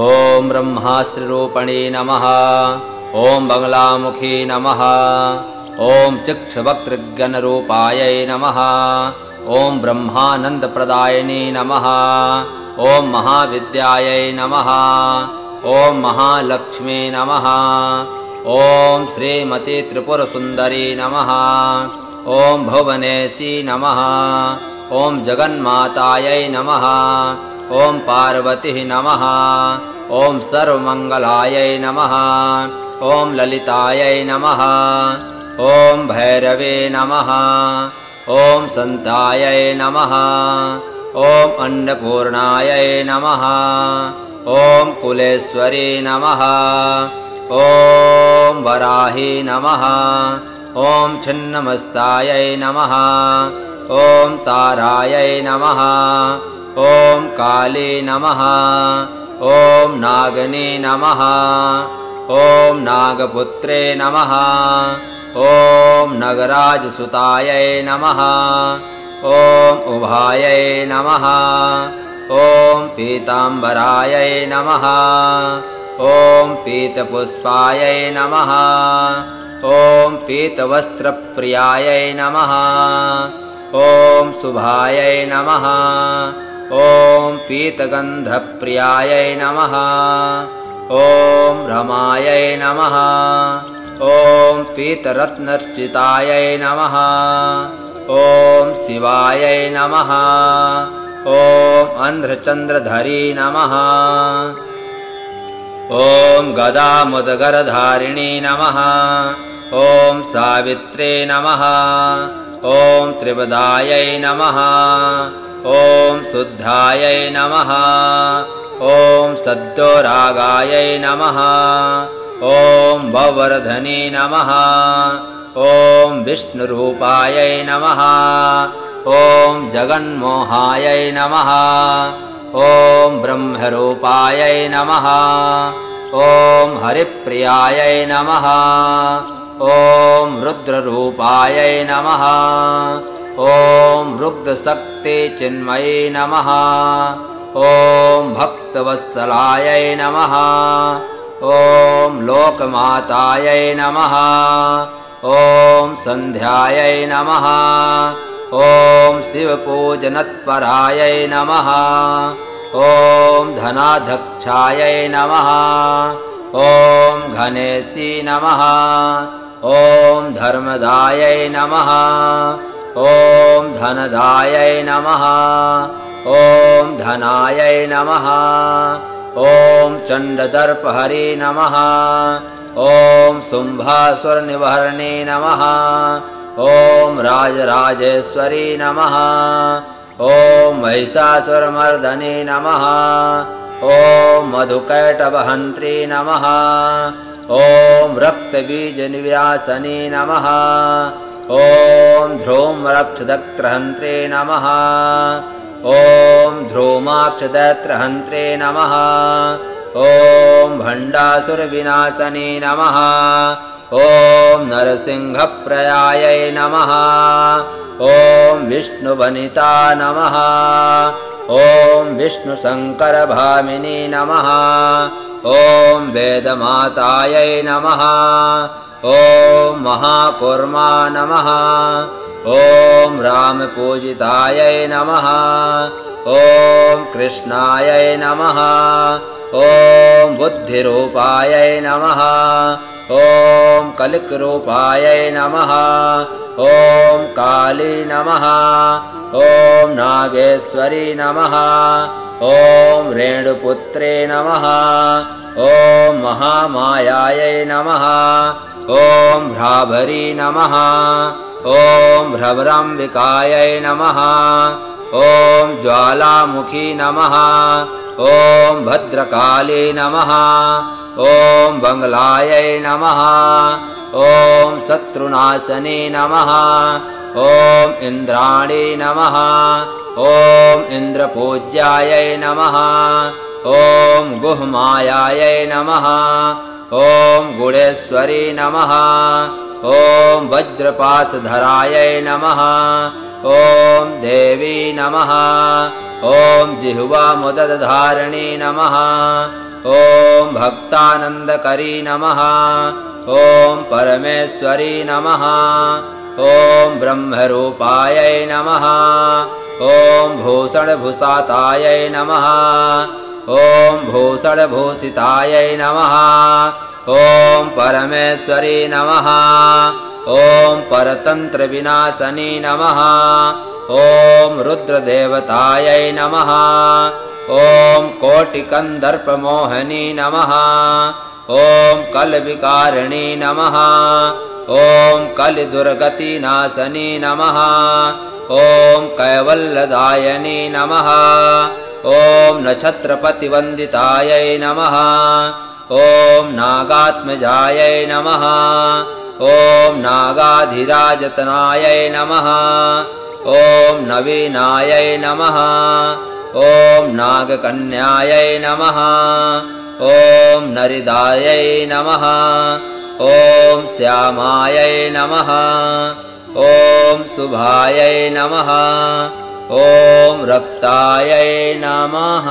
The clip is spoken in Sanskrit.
ॐ ब्रह्मास्त्रिरूपणे नमः। ॐ बंगलामुखी नमः। ॐ चिक्षवक्तृगणरूपायै नमः। ॐ ब्रह्मानन्दप्रदायिनी नमः। ॐ महाविद्यायै नमः। ॐ महालक्ष्मी नमः। ॐ श्रीमती त्रिपुरसुन्दरी नमः। ॐ भुवनेशी नमः। ॐ जगन्मातायै नमः। ॐ पार्वती नमः। ॐ सर्वमङ्गलायै नमः। ॐ ललितायै नमः। ॐ भैरवे नमः। ॐ सन्तायै नमः। ॐ अन्नपूर्णायै नमः। ॐ कुलेश्वरी नमः। ॐ वराही नमः। ॐ छिन्नमस्तायै नमः। ॐ तारायै नमः। ॐ काली नमः। ॐ नागनी नमः। ॐ नागपुत्रे नमः। ॐ नगराजसुतायै नमः। ॐ उभायै नमः। ॐ पीताम्बरायै नमः। ॐ पीतपुष्पायै नमः। ॐ पीतवस्त्रप्रियायै नमः। ॐ शुभायै नमः। ॐ पीतगन्धप्रियायै नमः। ॐ रमायै नमः। ॐ पीतरत्नर्चितायै नमः। ॐ शिवायै नमः। ॐ अन्ध्रचन्द्रधरी नमः। ॐ गदामुदगरधारिणी नमः। ॐ सावित्रे नमः। ॐ त्रिपदायै नमः। ॐ शुद्धायै नमः। ॐ सद्योरागायै नमः। ॐ भववर्धनी नमः। ॐ विष्णुरूपायै नमः। ॐ जगन्मोहायै नमः। ॐ ब्रह्मरूपायै नमः। ॐ हरिप्रियायै नमः। ॐ रुद्ररूपायै नमः। ॐ रुद्रशक्तिचिन्मयै नमः। ॐ भक्तवत्सलायै नमः। ॐ लोकमातायै नमः। ॐ सन्ध्यायै नमः। ॐ शिवपूजनत्परायै नमः। ॐ धनाध्यक्षायै नमः। ॐ गणेशी नमः। ॐ धर्मदायै नमः। ॐ धनदायै नमः। ॐ धनायै नमः। ॐ चण्डदर्पहरी नमः। ॐ शुम्भासुरनिवारिणी नमः। ॐ राजराजेश्वरी नमः। ॐ महिषासुरमर्दनी नमः। ॐ मधुकैटभहन्त्री नमः। ॐ रक्तबीजनिव्यासनी नमः। ॐ ध्रूमरक्षदत्रहन्त्रे नमः। ॐ ध्रूमाक्षदत्रहन्त्रे नमः। ॐ भण्डासुरविनाशनी नमः। ॐ नरसिंहप्रयायै नमः। ॐ विष्णुवनिता नमः। ॐ विष्णुशङ्करभामिनी नमः। ॐ वेदमातायै नमः। ॐ महाकूर्मा नमः। ॐ रामपूजितायै नमः। ॐ कृष्णायै नमः। ॐ बुद्धिरूपायै नमः। ॐ कलिकरूपायै नमः। ॐ काली नमः। ॐ नागेश्वरी नमः। ॐ रेणुपुत्रे नमः। ॐ महामायायै नमः। ॐ भ्राभरी नमः। ॐ भ्रमराम्बिकायै नमः। ॐ ज्वालामुखी नमः। ॐ भद्रकाली नमः। ॐ बंगलायै नमः। ॐ शत्रुनाशनी नमः। ॐ इन्द्राणी नमः। ॐ इन्द्रपूज्यायै नमः। ॐ गुहमायायै नमः। ॐ गुणेश्वरी नमः। ॐ वज्रपाशधरायै नमः ॐ देवी नमः ॐ जिह्वामुदधारिणी नमः ॐ भक्तानन्दकरी नमः ॐ परमेश्वरी नमः ॐ ब्रह्मरूपायै नमः ॐ भूषणभूषातायै नमः ॐ भूषणभूषितायै नमः ॐ परमेश्वरी नमः ॐ परतन्त्रविनाशनी नमः ॐ रुद्रदेवतायै नमः ॐ कोटिकन्दर्पमोहनी नमः ॐ कलविकारिणी नमः ॐ कलिदुर्गतिनाशनी नमः ॐ कैवल्यदायिनी नमः ॐ नक्षत्रपतिवन्दितायै नमः ॐ नागात्मजायै नमः ॐ नागाधिराजतनायै नमः ॐ नवीनायै नमः ॐ नागकन्यायै नमः ॐ नरिदायै नमः ॐ श्यामायै नमः ॐ शुभायै नमः ॐ रक्तायै नमः।